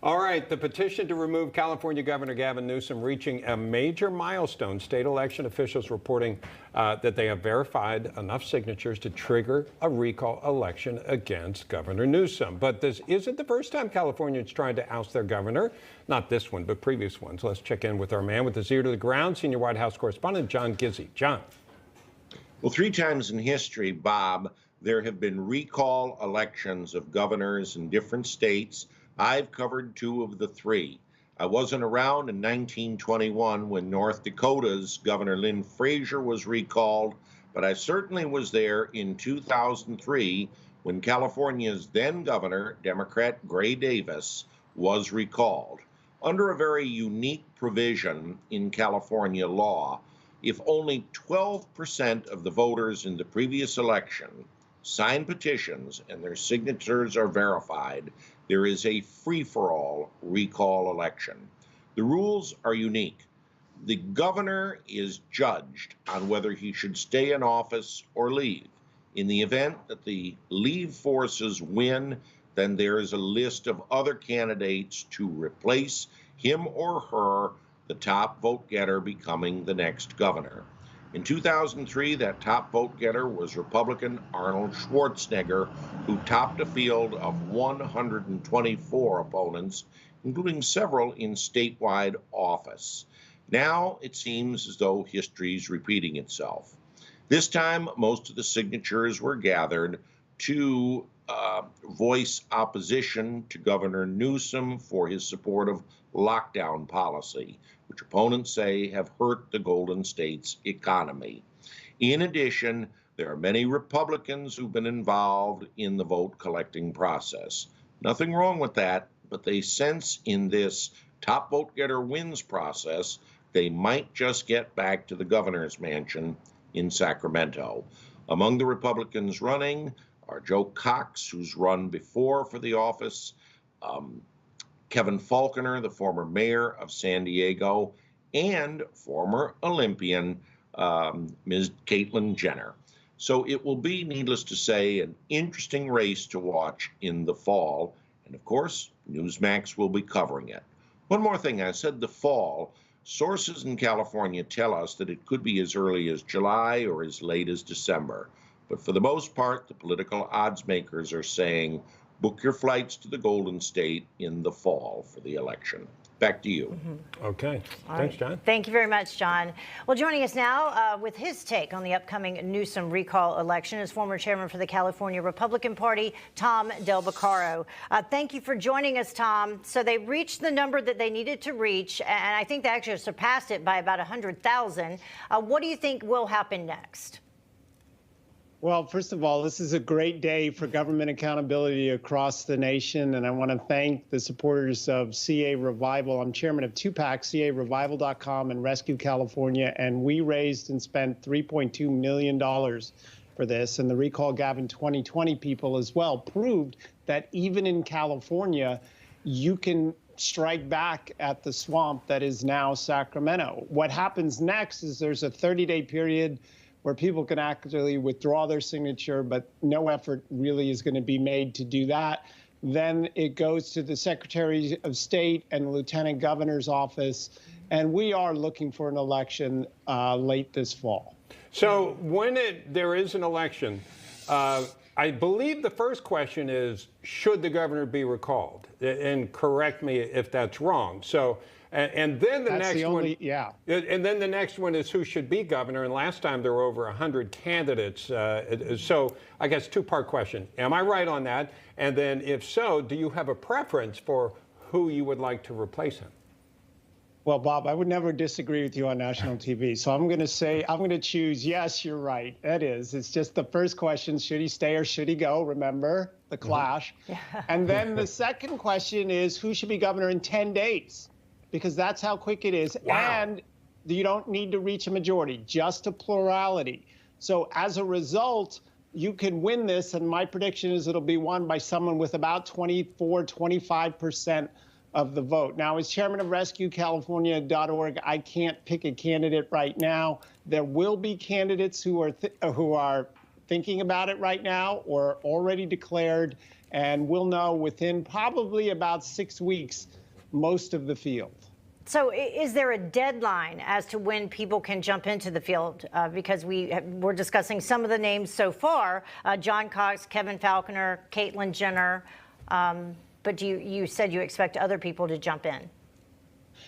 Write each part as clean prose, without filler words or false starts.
All right, the petition to remove California Governor Gavin Newsom reaching a major milestone. State election officials reporting that they have verified enough signatures to trigger a recall election against Governor Newsom. But this isn't the first time Californians tried to oust their governor. Not this one, but previous ones. Let's check in with our man with his ear to the ground, senior White House correspondent John Gizzi. John. Well, 3 times in history, Bob, there have been recall elections of governors in different states. I've covered 2 of the 3. I wasn't around in 1921 when North Dakota's Governor Lynn Frazier was recalled, but I certainly was there in 2003 when California's then governor, Democrat Gray Davis, was recalled. Under a very unique provision in California law, if only 12% of the voters in the previous election sign petitions and their signatures are verified, there is a free-for-all recall election. The rules are unique. The governor is judged on whether he should stay in office or leave. In the event that the leave forces win, then there is a list of other candidates to replace him or her, the top vote getter becoming the next governor. In 2003, that top vote getter was Republican Arnold Schwarzenegger, who topped a field of 124 opponents, including several in statewide office. Now it seems as though history's repeating itself. This time, most of the signatures were gathered to voice opposition to Governor Newsom for his support of lockdown policy, which opponents say have hurt the Golden State's economy. In addition, there are many Republicans who've been involved in the vote collecting process. Nothing wrong with that, but they sense in this top vote getter wins process, they might just get back to the governor's mansion in Sacramento. Among the Republicans running are Joe Cox, who's run before for the office, Kevin Faulconer, the former mayor of San Diego, and former Olympian Ms. Caitlyn Jenner. So it will be, needless to say, an interesting race to watch in the fall. And of course, Newsmax will be covering it. One more thing, I said the fall. Sources in California tell us that it could be as early as July or as late as December. But for the most part, the political odds makers are saying, book your flights to the Golden State in the fall for the election. Back to you. Okay. Thanks, John. Thank you very much, John. Well, joining us now with his take on the upcoming Newsom recall election is former chairman for the California Republican Party, Tom del Beccaro. Thank you for joining us, Tom. So they reached the number that they needed to reach, and I think they actually surpassed it by about 100,000. What do you think will happen next? Well, first of all, this is a great day for government accountability across the nation, and I want to thank the supporters of CA Revival. I'm chairman of 2PAC, CARevival.com, and Rescue California, and we raised and spent $3.2 million for this, and the Recall Gavin 2020 people as well proved that even in California, you can strike back at the swamp that is now Sacramento. What happens next is there's a 30-day period where people can actually withdraw their signature, but no effort really is going to be made to do that. Then it goes to the Secretary of State and the Lieutenant Governor's office, and we are looking for an election late this fall. So when there is an election, I believe the first question is, should the governor be recalled? And correct me if that's wrong. So, and then the next one, and then the next one is who should be governor. And last time there were over 100 candidates. So I guess 2-part question. Am I right on that? And then if so, do you have a preference for who you would like to replace him? Well, Bob, I would never disagree with you on national TV. So I'm going to say, I'm going to choose, yes, you're right. That is. It's just the first question, should he stay or should he go? Remember the clash. And then the second question is, who should be governor in 10 days? Because that's how quick it is. Wow. And you don't need to reach a majority, just a plurality. So as a result, you can win this. And my prediction is it'll be won by someone with about 24, 25% of the vote. Now, as chairman of RescueCalifornia.org, I can't pick a candidate right now. There will be candidates who are thinking about it right now or already declared, and we'll know within probably about 6 weeks most of the field. So is there a deadline as to when people can jump into the field? Because we're discussing some of the names so far, John Cox, Kevin Falconer, Caitlyn Jenner, but you said you expect other people to jump in.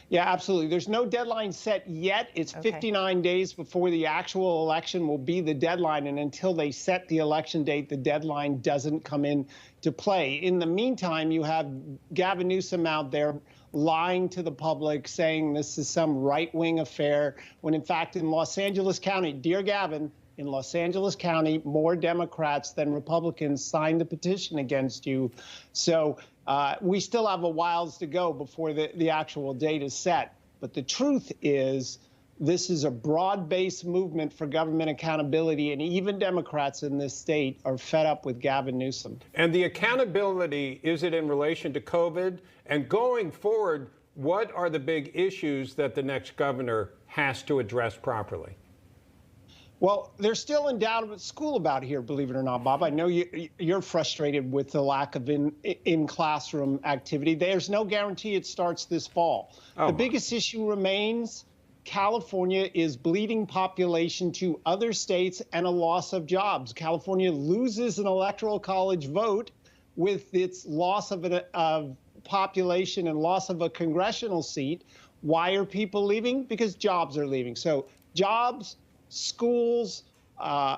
Yeah, absolutely. There's no deadline set yet. It's 59 days before the actual election will be the deadline. And until they set the election date, the deadline doesn't come into play. In the meantime, you have Gavin Newsom out there lying to the public, saying this is some right-wing affair, when in fact in Los Angeles County, dear Gavin, in Los Angeles County, more Democrats than Republicans signed the petition against you. So we still have a whiles to go before the actual date is set. But the truth is, this is a broad-based movement for government accountability, and even Democrats in this state are fed up with Gavin Newsom. And the accountability, is it in relation to COVID? And going forward, what are the big issues that the next governor has to address properly? Well, they're still in doubt at school about here, believe it or not, Bob. I know you're frustrated with the lack of in-classroom activity. There's no guarantee it starts this fall. The biggest issue remains California is bleeding population to other states and a loss of jobs. California loses an electoral college vote with its loss of population and loss of a congressional seat. Why are people leaving? Because jobs are leaving. So jobs, schools,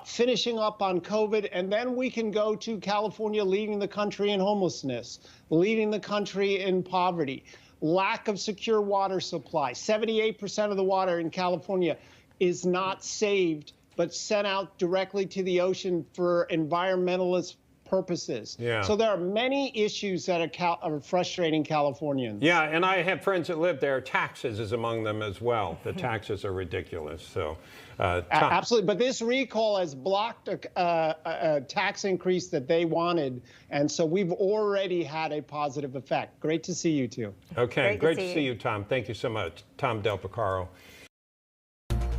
finishing up on COVID, and then we can go to California leading the country in homelessness, leading the country in poverty, lack of secure water supply. 78% of the water in California is not saved, but sent out directly to the ocean for environmentalist purposes. Yeah. So there are many issues that are frustrating Californians. Yeah, and I have friends that live there. Taxes is among them as well. The taxes are ridiculous. So, absolutely. But this recall has blocked a tax increase that they wanted. And so we've already had a positive effect. Great to see you two. Okay, great to see you, Tom. Thank you so much. Tom del Beccaro.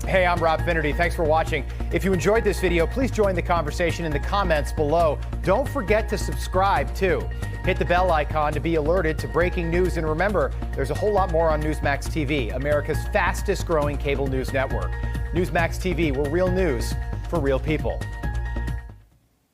Hey, I'm Rob Finnerty. Thanks for watching. If you enjoyed this video, please join the conversation in the comments below. Don't forget to subscribe, too. Hit the bell icon to be alerted to breaking news. And remember, there's a whole lot more on Newsmax TV, America's fastest growing cable news network. Newsmax TV, we're real news for real people.